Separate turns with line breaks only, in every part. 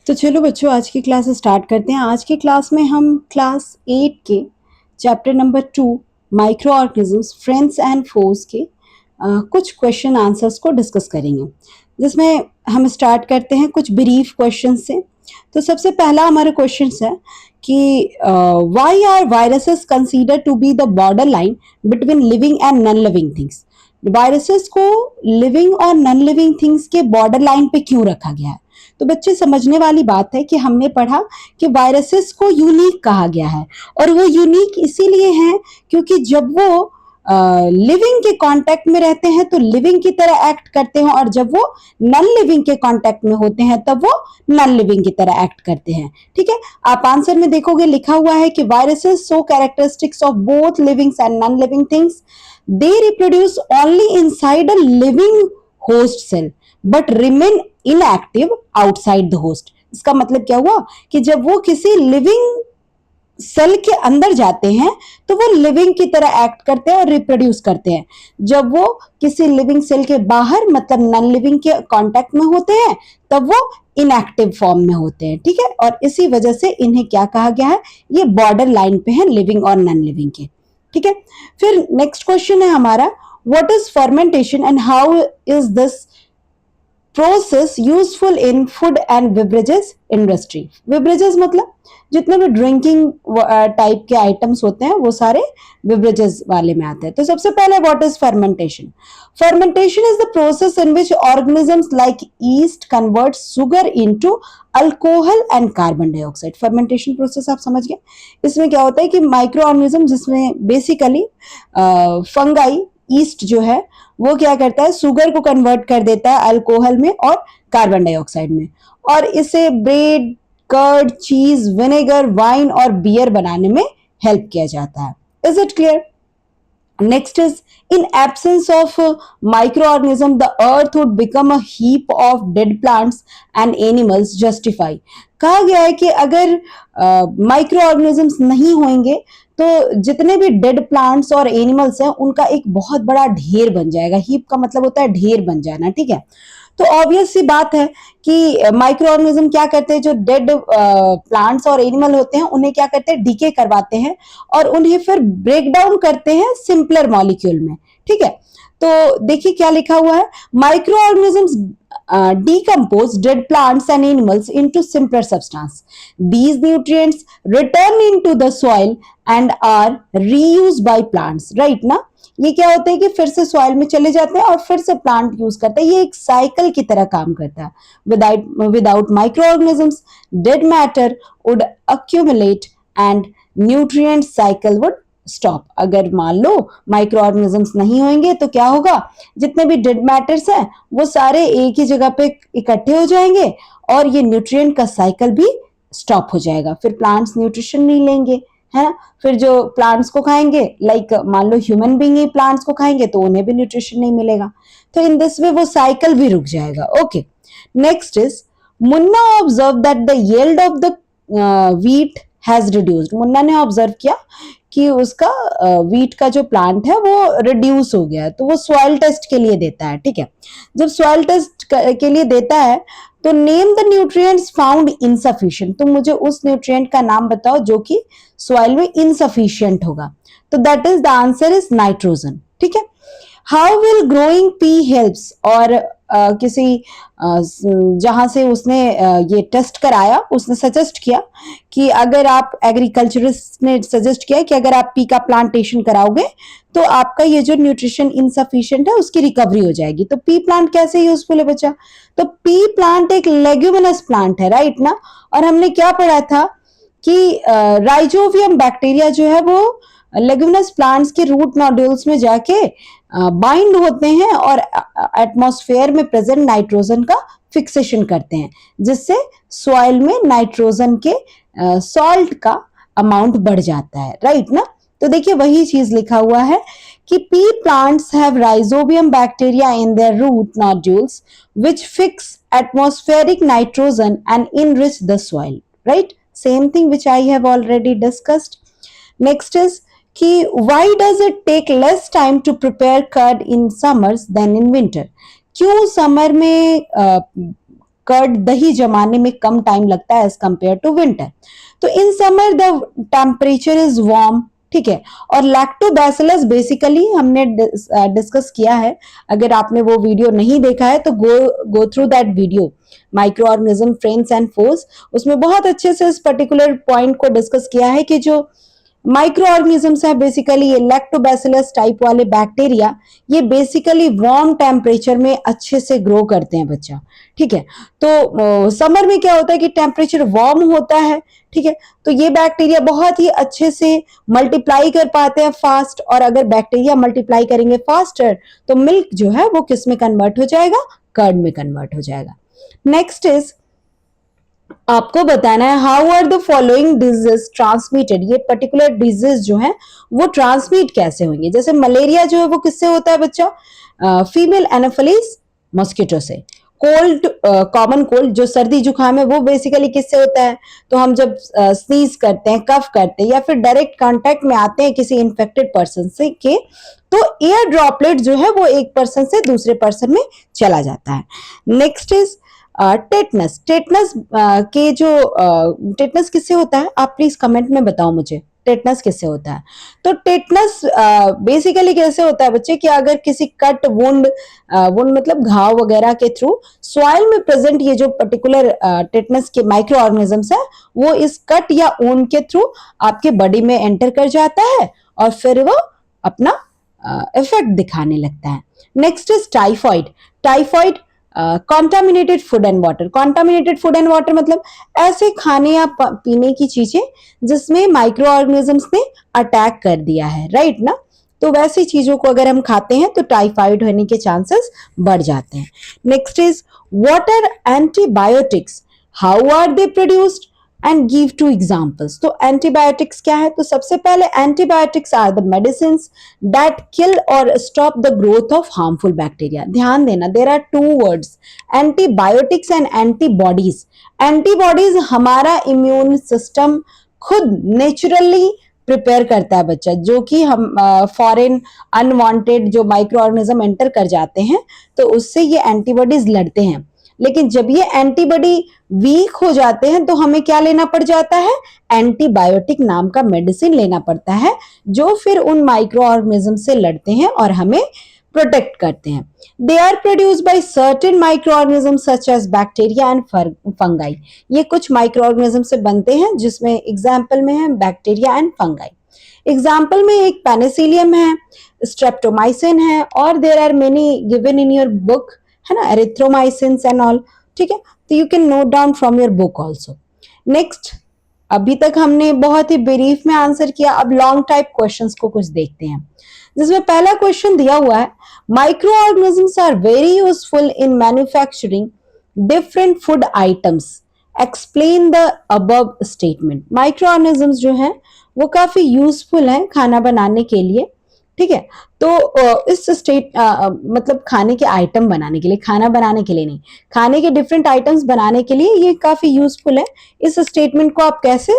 तो चलो बच्चों, आज की क्लास स्टार्ट करते हैं। आज की क्लास में हम क्लास 8 के chapter number 2 micro organisms friends and foes के कुछ क्वेश्चन आंसर्स को डिस्कस करेंगे, जिसमें हम स्टार्ट करते हैं कुछ ब्रीफ क्वेश्चन से। तो सबसे पहला हमारा क्वेश्चन है कि why are viruses consider to be the border line between living and non living things. Viruses को लिविंग और नॉन लिविंग थिंग्स के बॉर्डर लाइन पे क्यों रखा गया है? तो बच्चे, समझने वाली बात है कि हमने पढ़ा कि वायरसेस को यूनिक कहा गया है, और वो यूनिक इसीलिए हैं क्योंकि जब वो लिविंग के कांटेक्ट में रहते हैं तो लिविंग की तरह एक्ट करते हैं, और जब वो नॉन लिविंग के कांटेक्ट में होते हैं तब वो नॉन लिविंग की तरह एक्ट करते हैं। ठीक है, आप आंसर में देखोगे लिखा हुआ है कि viruses show characteristics of both living and non living things. They reproduce only inside a living host cell but remain inactive outside the host. इसका मतलब क्या हुआ कि जब वो किसी लिविंग सेल के अंदर जाते हैं तो वो लिविंग की तरह एक्ट करते हैं और रिप्रोड्यूस करते हैं। जब वो किसी लिविंग सेल के बाहर मतलब नॉन लिविंग के कांटेक्ट में होते हैं तब वो इनएक्टिव फॉर्म में होते हैं। ठीक है, और इसी वजह से इन्हें क्या कहा गया है, ये बॉर्डर लाइन पे है लिविंग और नॉन लिविंग के। ठीक है, फिर नेक्स्ट क्वेश्चन है हमारा, what is fermentation and how is this process useful in food and beverages industry. Beverages मतलब जितने भी ड्रिंकिंग टाइप के आइटम्स होते हैं वो सारे बेवरेजेस वाले में आते हैं। तो सबसे पहले what is fermentation? Fermentation is the process in which organisms like east convert sugar into alcohol and carbon dioxide. Fermentation process आप समझ गए। इसमें क्या होता है कि माइक्रो ऑर्गेनिज्म, जिसमें बेसिकली फंगाई, ईस्ट जो है वो क्या करता है, शुगर को कन्वर्ट कर देता है अल्कोहल में और कार्बन डाइऑक्साइड में, और इसे ब्रेड, कर्ड, चीज, विनेगर, वाइन और बियर बनाने में हेल्प किया जाता है। Is it clear? Next is, in absence of microorganism, the earth would become a heap of dead plants and animals. Justify। कहा गया है कि अगर माइक्रो ऑर्गेनिजम्स नहीं होंगे तो जितने भी डेड प्लांट्स और एनिमल्स हैं उनका एक बहुत बड़ा ढेर बन जाएगा। हीप का मतलब होता है ढेर बन जाना। ठीक है, तो ऑब्वियस सी बात है कि माइक्रो ऑर्गेनिज्म क्या करते हैं, जो डेड प्लांट्स और एनिमल होते हैं उन्हें क्या करते हैं, डीके करवाते हैं और उन्हें फिर ब्रेक डाउन करते हैं सिंपलर मॉलिक्यूल में। ठीक है, तो देखिए क्या लिखा हुआ है, micro organisms decompose dead plants and animals into simpler substance. These nutrients return into the soil and are reused by plants. Right ना? ये क्या होता है कि फिर से सॉइल में चले जाते हैं और फिर से प्लांट यूज करते हैं। ये एक साइकिल की तरह काम करता है। Without micro organisms dead matter would accumulate and nutrient cycle would stop. अगर मान लो माइक्रो ऑर्गेनिजम्स नहीं होंगे तो क्या होगा, जितने भी डेड मैटर्स हैं वो सारे एक ही जगह पे इकट्ठे हो जाएंगे और ये न्यूट्रिएंट का साइकिल भी स्टॉप हो जाएगा। फिर प्लांट्स न्यूट्रिशन नहीं लेंगे, है ना। फिर जो प्लांट्स को खाएंगे, लाइक मान लो ह्यूमन बीइंग ही प्लांट्स को खाएंगे तो उन्हें भी न्यूट्रिशन नहीं मिलेगा। तो इन दिस वे वो साइकिल भी रुक जाएगा। Okay, next is, Munna observe that the yield of the wheat has reduced. Munna ने ऑब्जर्व किया कि उसका व्हीट का जो प्लांट है वो रिड्यूस हो गया है, तो वो सॉइल टेस्ट के लिए देता है। ठीक है, जब सॉइल टेस्ट के लिए देता है तो name the nutrients found insufficient. तो मुझे उस न्यूट्रिएंट का नाम बताओ जो कि सॉइल में इनसफिशिएंट होगा। तो that is the answer is nitrogen. ठीक है, how will growing P helps, और किसी जहां से उसने ये टेस्ट कराया उसने सजेस्ट किया कि अगर आप, एग्रीकल्चरिस्ट ने सजेस्ट किया कि अगर आप पी का प्लांटेशन कराओगे तो आपका ये जो न्यूट्रिशन इनसफिशिएंट है उसकी रिकवरी हो जाएगी। तो पी प्लांट कैसे यूजफुल है बच्चा? तो पी प्लांट एक लेग्यूमिनस प्लांट है, राइट ना। और हमने क्या पढ़ा था कि राइजोबियम बैक्टीरिया जो है वो लेग्यूमिनस प्लांट्स के रूट नोड्यूल्स में जाके बाइंड होते हैं और एटमॉस्फेयर में प्रेजेंट नाइट्रोजन का फिक्सेशन करते हैं, जिससे सॉइल में नाइट्रोजन के सॉल्ट का अमाउंट बढ़ जाता है, राइट ना। तो देखिए वही चीज लिखा हुआ है कि pea plants have rhizobium bacteria in their root nodules which fix atmospheric nitrogen and enrich the soil, right. Same thing which I have already discussed. Next is कि why does it take less time to prepare curd in summers than in winter? क्यों summer में curd दही जमाने में कम time लगता है as compare to winter. तो in summer the temperature is warm, ठीक है। और लैक्टोबैसिलस बेसिकली हमने डिस्कस किया है, अगर आपने वो वीडियो नहीं देखा है तो go through that video, micro organism friends and force. उसमें बहुत अच्छे से इस पर्टिकुलर पॉइंट को डिस्कस किया है कि जो माइक्रो ऑर्गेनिजम्स है बेसिकली ये लैक्टोबैसिलस टाइप वाले बैक्टीरिया, ये बेसिकली वार्म टेम्परेचर में अच्छे से ग्रो करते हैं बच्चा, ठीक है। तो समर में क्या होता है कि टेम्परेचर वार्म होता है, ठीक है, तो ये बैक्टीरिया बहुत ही अच्छे से मल्टीप्लाई कर पाते हैं फास्ट, और अगर बैक्टीरिया मल्टीप्लाई करेंगे फास्टर तो मिल्क जो है वो किस में कन्वर्ट हो जाएगा, कर्ड में कन्वर्ट हो जाएगा। नेक्स्ट इज आपको बताना है how are the following disease transmitted, ये पर्टिकुलर डिजीज जो है वो ट्रांसमिट कैसे होंगे। जैसे मलेरिया जो है वो किससे होता है बच्चा, फीमेल एनोफिलीज मॉस्किटो से। कोल्ड, कॉमन कोल्ड जो सर्दी जुकाम है वो बेसिकली किससे होता है, तो हम जब स्नीज करते हैं, कफ करते हैं या फिर डायरेक्ट कांटेक्ट में आते हैं किसी इन्फेक्टेड पर्सन से के, तो एयर ड्रॉपलेट जो है वो एक पर्सन से दूसरे पर्सन में चला जाता है। Next is tetanus. टेटनस के जो टेटनस किससे होता है, आप प्लीज कमेंट में बताओ मुझे टेटनस किससे होता है। तो टेटनस बेसिकली कैसे होता है बच्चे कि अगर किसी कट वुंड, वुंड मतलब घाव वगैरह के थ्रू सॉइल में प्रेजेंट ये जो पर्टिकुलर टेटनस के माइक्रो ऑर्गेनिजम्स है वो इस कट या ऊन के थ्रू आपके बॉडी में एंटर कर जाता है और फिर वो अपना इफेक्ट दिखाने लगता है। Next is typhoid. Typhoid contaminated food and water. Contaminated food and water मतलब ऐसे खाने या पीने की चीजें जिसमें माइक्रो ऑर्गेनिजम्स ने अटैक कर दिया है, राइट ना, तो वैसी चीजों को अगर हम खाते हैं तो टाइफाइड होने के चांसेस बढ़ जाते हैं। Next is what are antibiotics, how are they produced and give two examples. तो एंटीबायोटिक्स क्या है, तो सबसे पहले antibiotics are the medicines that kill और stop the growth of harmful bacteria. ध्यान देना, there are two words, antibiotics and antibodies. Antibodies हमारा इम्यून सिस्टम खुद नेचुरली प्रिपेयर करता है बच्चा, जो कि हम फॉरेन अनवांटेड जो माइक्रो ऑर्गेनिज्म एंटर कर जाते हैं तो उससे ये एंटीबॉडीज लड़ते हैं। लेकिन जब ये एंटीबॉडी वीक हो जाते हैं तो हमें क्या लेना पड़ जाता है, एंटीबायोटिक नाम का मेडिसिन लेना पड़ता है, जो फिर उन माइक्रो ऑर्गेनिज्म से लड़ते हैं और हमें प्रोटेक्ट करते हैं। They are produce by certain micro organism such as bacteria and fungi. ये कुछ माइक्रो ऑर्गेनिज्म से बनते हैं जिसमें एग्जाम्पल में है बैक्टीरिया एंड फंगाई। एग्जाम्पल में एक पेनिसिलियम है, स्ट्रेप्टोमाइसिन है, और there are many given in your book, है ना, एरिथ्रोमाइसिन एंड ऑल, ठीक है, तो you can note down from your book also. Next, अभी तक हमने बहुत ही ब्रीफ में आंसर किया, अब लॉन्ग टाइप क्वेश्चंस को कुछ देखते हैं, जिसमें पहला क्वेश्चन दिया हुआ है, micro organisms are very useful in manufacturing different food items, explain the above statement. Micro organisms जो है वो काफी यूजफुल है खाना बनाने के लिए, ठीक है, तो इस मतलब खाने के आइटम बनाने के लिए, खाना बनाने के लिए नहीं, खाने के डिफरेंट आइटम्स बनाने के लिए ये काफी यूजफुल है। इस स्टेटमेंट को आप कैसे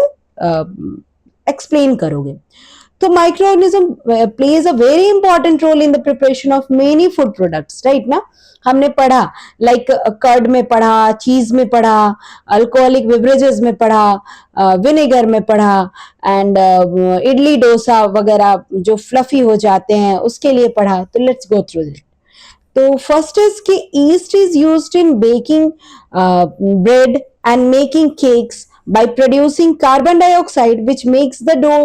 एक्सप्लेन करोगे, तो micro organism plays a very important role in the preparation of many food products, right ना, हमने पढ़ा लाइक कर्ड में पढ़ा, चीज में पढ़ा, अल्कोहलिक बेवरेजेस में पढ़ा, विनेगर में पढ़ा, एंड इडली डोसा वगैरह जो फ्लफी हो जाते हैं उसके लिए पढ़ा। तो लेट्स गो थ्रू इट। तो फर्स्ट इज कि yeast is used in baking bread and making cakes by producing carbon dioxide which makes the dough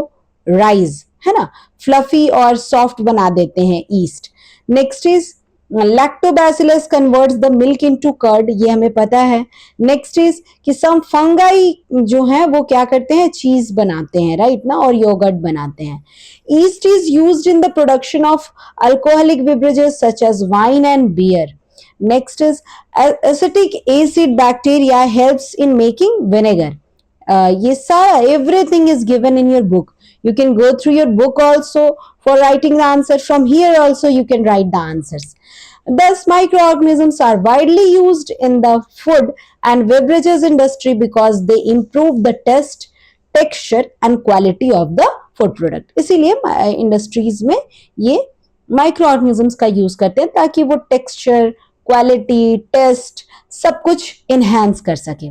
rise, है ना, फ्लफी और सॉफ्ट बना देते हैं yeast. Next is lactobacillus converts the milk into curd, ये हमें पता है। नेक्स्ट इज कि सम फंगाई जो है वो क्या करते हैं, चीज बनाते हैं, राइट ना, और योगर्ट बनाते हैं। Yeast is used in the production of alcoholic beverages such as wine and beer. Next is acetic acid bacteria helps in making vinegar. ये सारा everything is given in your book. You can go through your book also for writing the answer. From here also you can write the answers. Thus, microorganisms are widely used in the food and beverages industry because they improve the taste, texture and quality of the food product. इसीलिए industries में ये micro organisms का use करते हैं ताकि वो texture, quality, test सब कुछ इनहेंस कर सके।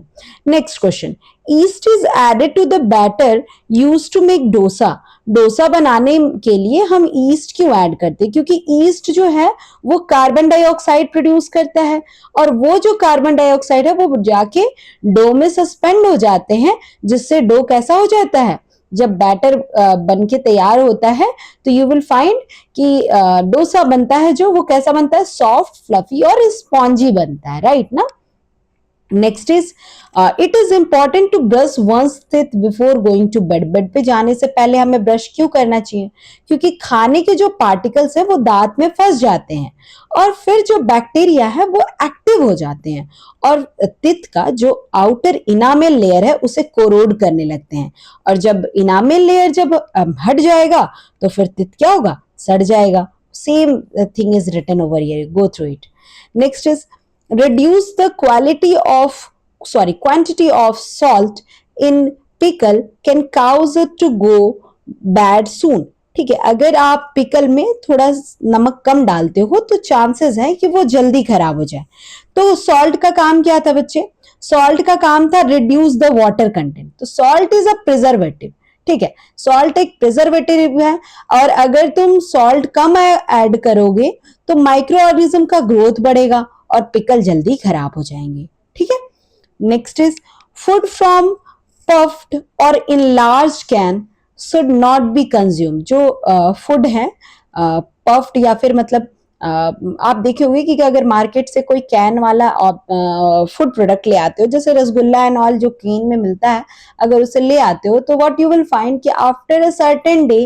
Next question, yeast is added to the batter used to make dosa. Dosa बनाने के लिए हम ईस्ट क्यों ऐड करते हैं? क्योंकि ईस्ट जो है वो कार्बन डाइऑक्साइड प्रोड्यूस करता है, और वो जो कार्बन डाइऑक्साइड है वो जाके डो में सस्पेंड हो जाते हैं, जिससे डो कैसा हो जाता है, जब बैटर बन के तैयार होता है तो यू विल फाइंड कि डोसा बनता है जो वो कैसा बनता है, सॉफ्ट, फ्लफी और स्पॉन्जी बनता है, राइट ना। Next is it is important to brush once teeth before going to bed. Bed पे जाने से पहले हमें ब्रश क्यों करना चाहिए? क्योंकि खाने के जो पार्टिकल्स हैं वो दांत में फंस जाते हैं और फिर जो बैक्टीरिया है वो एक्टिव हो जाते हैं और टीथ का जो आउटर इनामेल लेयर है उसे कोरोड करने लगते हैं, और जब इनामेल लेयर जब हट जाएगा तो फिर टीथ क्या होगा, सड़ जाएगा। Same thing is written over here, go through it. Next is reduce the quantity of salt in pickle can cause it to go bad soon। ठीक है, अगर आप पिकल में थोड़ा नमक कम डालते हो तो चांसेस है कि वो जल्दी खराब हो जाए। तो सॉल्ट का काम क्या था बच्चे? सॉल्ट का काम था रिड्यूस द वाटर कंटेंट। तो सॉल्ट इज अ प्रिजर्वेटिव, ठीक है, सॉल्ट एक प्रिजर्वेटिव है, और अगर तुम सॉल्ट कम ऐड करोगे तो माइक्रो ऑर्गेनिज्म का ग्रोथ बढ़ेगा और पिकल जल्दी खराब हो जाएंगे। ठीक है, next is food from puffed और enlarge can should not be consume. जो फूड है पफ्ड या फिर मतलब आप देखे होंगे कि अगर मार्केट से कोई कैन वाला फूड प्रोडक्ट ले आते हो, जैसे रसगुल्ला एंड ऑल जो कैन में मिलता है, अगर उसे ले आते हो तो व्हाट यू विल फाइंड कि आफ्टर अ सर्टेन डे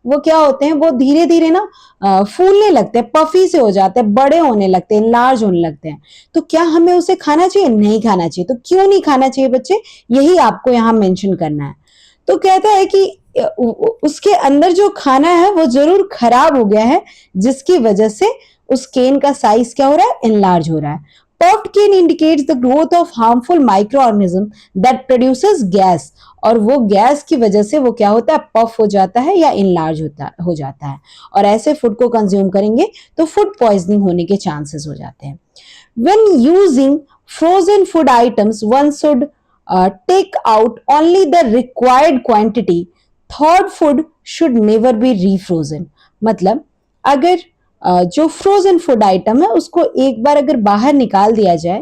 वो क्या होते हैं, वो धीरे धीरे ना फूलने लगते हैं, पफी से हो जाते हैं, बड़े होने लगते हैं, लार्ज होने लगते हैं। तो क्या हमें उसे खाना चाहिए? नहीं खाना चाहिए। तो क्यों नहीं खाना चाहिए बच्चे, यही आपको यहाँ मेंशन करना है। तो कहता है कि उसके अंदर जो खाना है वो जरूर खराब हो गया है, जिसकी वजह से उस केन का साइज क्या हो रहा है, इनलार्ज हो रहा है। Puffed cane indicates the growth of harmful microorganism that produces gas, और वो गैस की वजह से वो क्या होता है, पफ हो जाता है या इनलार्ज हो जाता है, और ऐसे फूड को कंज्यूम करेंगे तो फूड पॉइजनिंग होने के चांसेस हो जाते हैं। When using frozen food items, one should take out only the required quantity. Thawed food should never be refrozen। मतलब अगर जो फ्रोजन फूड आइटम है उसको एक बार अगर बाहर निकाल दिया जाए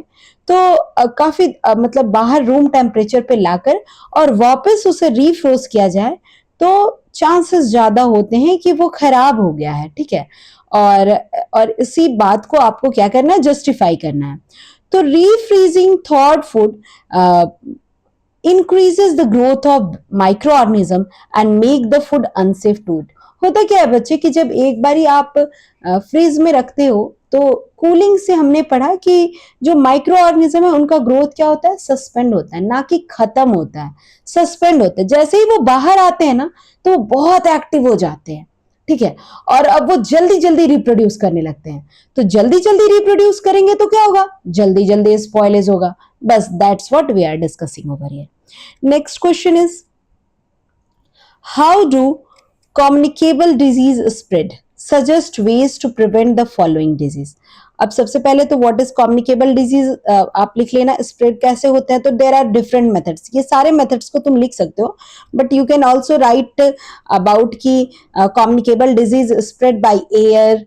तो काफी मतलब बाहर रूम टेम्परेचर पे लाकर और वापस उसे रीफ्रोज किया जाए तो चांसेस ज्यादा होते हैं कि वो खराब हो गया है। ठीक है, और इसी बात को आपको क्या करना है, जस्टिफाई करना है। तो रीफ्रीजिंग थॉड food increases the growth of microorganism and make the food unsafe to eat। होता क्या है बच्चे कि जब एक बारी आप फ्रीज में रखते हो तो कूलिंग से हमने पढ़ा कि जो माइक्रो ऑर्गेनिज्म है उनका ग्रोथ क्या होता है, सस्पेंड होता है, ना कि खत्म होता है, सस्पेंड होता है। जैसे ही वो बाहर आते हैं ना तो वो बहुत एक्टिव हो जाते हैं। ठीक है, और अब वो जल्दी जल्दी रिप्रोड्यूस करने लगते हैं। तो जल्दी जल्दी रिप्रोड्यूस करेंगे तो क्या होगा, जल्दी जल्दी स्पॉइलेज होगा। बस that's what we are discussing over here. Next question is how do communicable disease spread, suggest ways to prevent the following disease। अब सबसे पहले तो व्हाट इज कम्युनिकेबल डिजीज आप लिख लेना, स्प्रेड कैसे होते हैं। तो देर आर डिफरेंट मेथड्स, ये सारे मेथड्स को तुम लिख सकते हो, but you can also write about की communicable disease spread by air,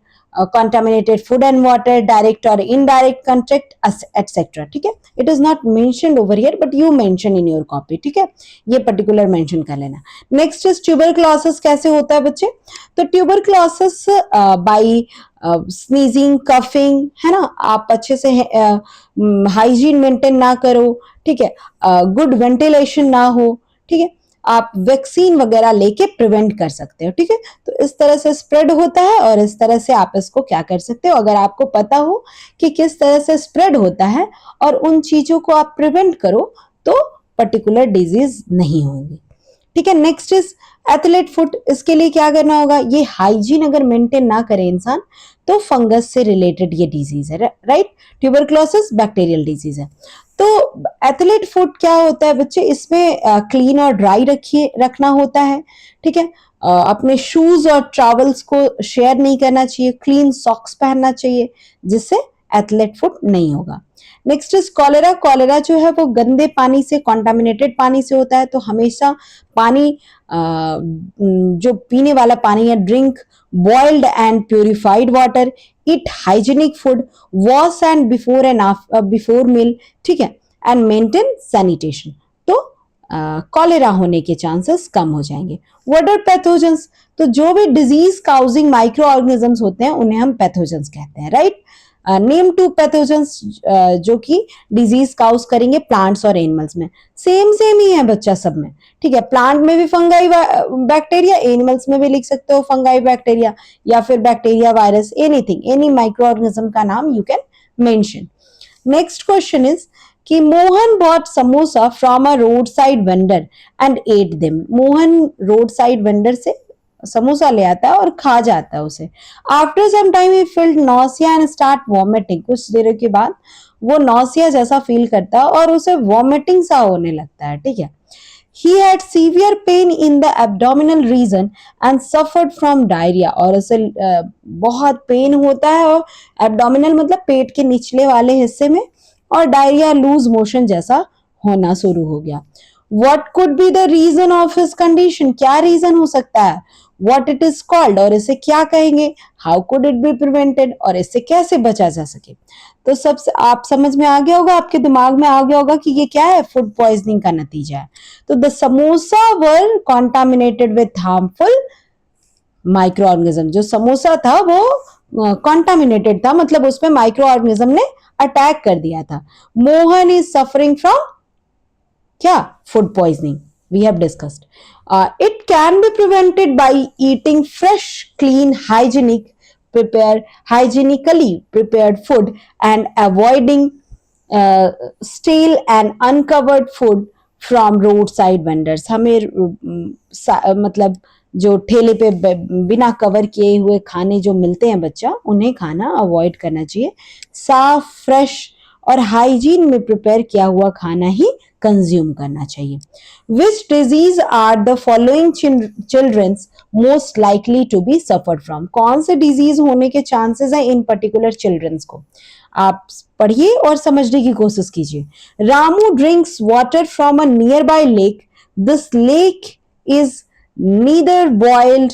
contaminated food and water, direct or indirect contact, etc। ठीक है, it is not mentioned over here but you mention in your copy। ठीक है, ये particular mention कर लेना। Next is tuberculosis कैसे होता है बच्चे। तो ट्यूबरक्लोसिस बाय स्नीजिंग, कफिंग, है ना, आप अच्छे से हाइजीन मेंटेन ना करो, ठीक है, गुड वेंटिलेशन ना हो, ठीक है, आप वैक्सीन वगैरह लेके प्रिवेंट कर सकते हो। ठीक है, तो इस तरह से स्प्रेड होता है और इस तरह से आप इसको क्या कर सकते हो, अगर आपको पता हो कि किस तरह से स्प्रेड होता है और उन चीजों को आप प्रिवेंट करो तो पर्टिकुलर डिजीज नहीं होंगी। ठीक है, नेक्स्ट इज एथलीट फुट। इसके लिए क्या करना होगा, ये हाइजीन अगर मेंटेन ना करे इंसान तो फंगस से रिलेटेड ये डिजीज है, राइट। ट्यूबरक्लोसिस बैक्टीरियल डिजीज है। तो एथलीट फुट क्या होता है बच्चे, इसमें क्लीन और ड्राई रखना होता है। ठीक है, अपने शूज और ट्रैवल्स को शेयर नहीं करना चाहिए, क्लीन सॉक्स पहनना चाहिए जिससे एथलेट फुट नहीं होगा। Next is cholera. कॉलेरा जो है वो गंदे पानी से, कॉन्टामिनेटेड पानी से होता है, तो हमेशा पानी जो पीने वाला पानी है, drink boiled and purified water, eat hygienic food, wash and before meal, ठीक है, एंड मेंटेन सैनिटेशन। तो कॉलेरा होने के चांसेस कम हो जाएंगे। What are pathogens? तो जो भी डिजीज काउजिंग माइक्रो ऑर्गेनिजम्स होते हैं उन्हें हम पैथोजेंस कहते हैं, राइट। नेम टू पैथोजेंस जो कि डिजीज काउज करेंगे प्लांट्स और एनिमल्स में। सेम ही है बच्चा सब में, ठीक है। प्लांट में भी फंगाई बैक्टीरिया, एनिमल्स में भी लिख सकते हो फंगाई बैक्टीरिया, या फिर bacteria, virus, anything, any micro organism का नाम you can mention. Next question is कि Mohan bought samosa from a road side vendor and ate them. Mohan road side vendor से समोसा ले आता है और खा जाता है उसे। आफ्टर सम टाइम ही feeled nausea and start vomiting. कुछ देर के बाद वो नॉसिया जैसा फील करता है और उसे वॉमिटिंग सा होने लगता है, ठीक है। He had severe pain in the abdominal region and suffered from diarrhea। और उसे बहुत पेन होता है, और एब्डोमिनल मतलब पेट के निचले वाले हिस्से में, और डायरिया, लूज मोशन जैसा होना शुरू हो गया। What could be the reason of his condition? क्या रीजन हो सकता है? What it is called? और इसे क्या कहेंगे? How could it be prevented? और इससे कैसे बचा जा सके? तो सबसे आप समझ में आ गया होगा, आपके दिमाग में आ गया होगा कि ये क्या है, फूड पॉइजनिंग का नतीजा है। तो the samosa were contaminated with harmful micro organism. जो समोसा था वो कॉन्टामिनेटेड था, मतलब उसमें माइक्रो ऑर्गेनिज्म ने अटैक कर दिया था। मोहन इज सफरिंग फ्रॉम क्या, food poisoning, we have discussed. It can be prevented by eating fresh, clean, hygienically prepared food and avoiding stale and uncovered food from roadside vendors। हमें मतलब जो ठेले पे बिना कवर किए हुए खाने जो मिलते हैं बच्चा, उन्हें खाना अवॉइड करना चाहिए। साफ, फ्रेश और हाइजीन में प्रिपेयर किया हुआ खाना ही कंज्यूम करना चाहिए। Which disease are the following childrens most likely to be suffered from? कौन से डिजीज होने के चांसेस हैं इन पर्टिकुलर चिल्ड्रंस को? आप पढ़िए और समझने की कोशिश कीजिए। Ramu drinks water from a near by lake. This lake is neither boiled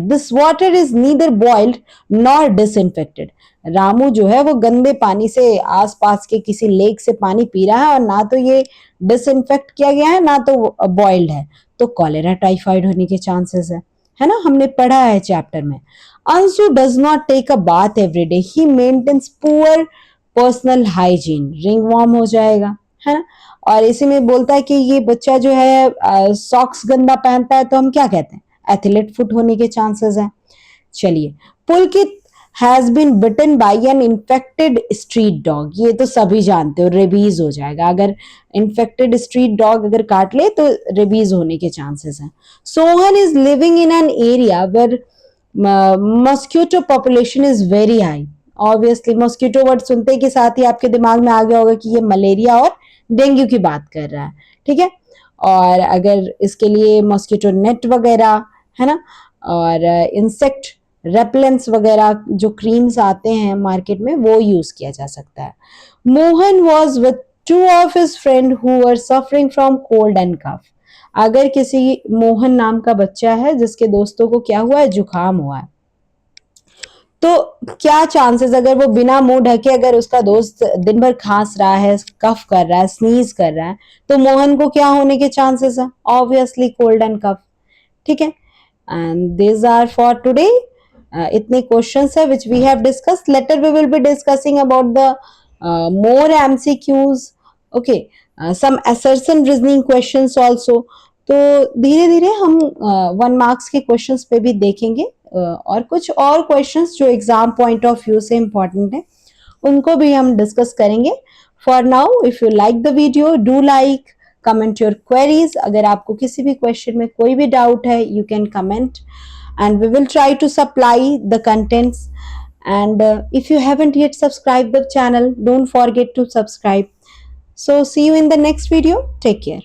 this water is neither boiled nor disinfected. Ramu जो है वो गंदे पानी से, आसपास के किसी लेक से पानी पी रहा है, और ना तो ये डिसइंफेक्ट किया गया है, ना तो बॉइल्ड है, तो कॉलेरा टाइफाइड होने के चांसेस है ना, हमने पढ़ा है चैप्टर में। Anshu does not take a bath every day, he maintains poor personal hygiene, ringworm हो जाएगा, है ना। और इसी में बोलता है कि ये बच्चा जो है सॉक्स गंदा पहनता है, तो हम क्या कहते हैं, एथलीट फुट होने के चांसेस हैं। चलिए, Pulkit has been bitten by an infected street dog. ये तो सभी जानते हो, रेबीज हो जाएगा अगर इन्फेक्टेड स्ट्रीट डॉग अगर काट ले, तो रेबीज होने के चांसेस हैं। Sohan is living in an area where mosquito population is very high. Obviously mosquito word सुनते के साथ ही आपके दिमाग में आ गया होगा कि ये मलेरिया और डेंगू की बात कर रहा है, ठीक है। और अगर इसके लिए मॉस्किटो नेट वगैरह, है ना, और इंसेक्ट रेपेलेंट्स वगैरह जो क्रीम्स आते हैं मार्केट में, वो यूज किया जा सकता है। Mohan was with two of his friend who were suffering from cold and cough. अगर किसी मोहन नाम का बच्चा है जिसके दोस्तों को क्या हुआ है, जुकाम हुआ है, तो क्या चांसेस, अगर वो बिना मुंह ढके, अगर उसका दोस्त दिन भर खांस रहा है, कफ कर रहा है, स्नीज कर रहा है, तो मोहन को क्या होने के चांसेस है, ऑब्वियसली कोल्ड एंड कफ, ठीक है। And this are for today. इतने क्वेश्चंस है which we have discussed. Later we will be discussing about the more MCQs, okay, some assertion reasoning questions also. तो धीरे धीरे हम 1 मार्क्स के क्वेश्चंस पे भी देखेंगे, और कुछ और क्वेश्चंस जो एग्जाम पॉइंट ऑफ व्यू से इम्पोर्टेंट है, उनको भी हम डिस्कस करेंगे। For now, if you like the video, do like, comment your queries. अगर आपको किसी भी क्वेश्चन में कोई भी डाउट है, you can comment and we will try to supply the contents. And if you haven't yet subscribed the channel, don't forget to subscribe. So see you in the next video. Take care.